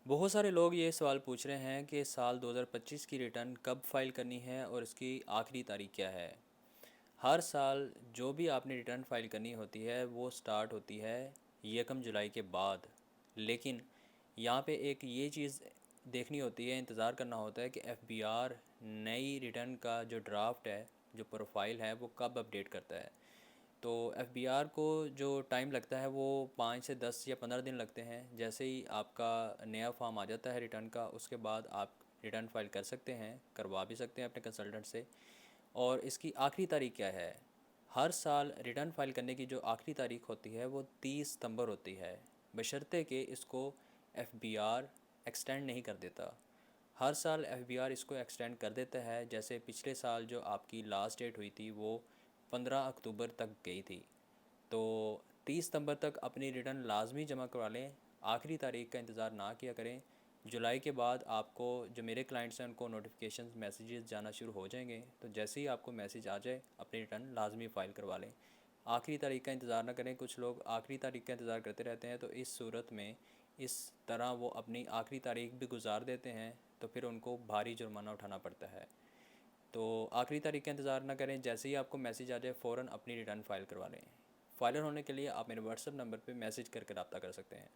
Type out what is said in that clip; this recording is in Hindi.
बहुत सारे लोग ये सवाल पूछ रहे हैं कि साल 2025 की रिटर्न कब फाइल करनी है और इसकी आखिरी तारीख क्या है। हर साल जो भी आपने रिटर्न फाइल करनी होती है वो स्टार्ट होती है 1 जुलाई के बाद। लेकिन यहाँ पे एक ये चीज़ देखनी होती है, इंतज़ार करना होता है कि एफबीआर नई रिटर्न का जो ड्राफ्ट है, जो प्रोफाइल है, वो कब अपडेट करता है। तो एफबीआर को जो टाइम लगता है वो 5 से 10 या 15 दिन लगते हैं। जैसे ही आपका नया फॉर्म आ जाता है रिटर्न का, उसके बाद आप रिटर्न फाइल कर सकते हैं, करवा भी सकते हैं अपने कंसल्टेंट से। और इसकी आखिरी तारीख क्या है? हर साल रिटर्न फाइल करने की जो आखिरी तारीख होती है वो 30 सितंबर होती है, बशर्ते कि इसको एफबीआर एक्सटेंड नहीं कर देता। हर साल एफबीआर इसको एक्सटेंड कर देता है। जैसे पिछले साल जो आपकी लास्ट डेट हुई थी वो 15 अक्टूबर तक गई थी। तो 30 सितंबर तक अपनी रिटर्न लाजमी जमा करवा लें। आखिरी तारीख का इंतज़ार ना किया करें। जुलाई के बाद आपको, जो मेरे क्लाइंट्स हैं, उनको नोटिफिकेशन मैसेजेस जाना शुरू हो जाएंगे। तो जैसे ही आपको मैसेज आ जाए अपनी रिटर्न लाजमी फ़ाइल करवा लें। आखिरी तारीख का इंतज़ार ना करें। कुछ लोग आखिरी तारीख का इंतज़ार करते रहते हैं, तो इस सूरत में इस तरह वो अपनी आखिरी तारीख भी गुजार देते हैं, तो फिर उनको भारी जुर्माना उठाना पड़ता है। तो आखिरी तारीख का इंतज़ार ना करें। जैसे ही आपको मैसेज आ जाए फ़ौरन अपनी रिटर्न फ़ाइल करवा लें। फाइलर होने के लिए आप मेरे व्हाट्सएप नंबर पे मैसेज करके रब्ता कर सकते हैं।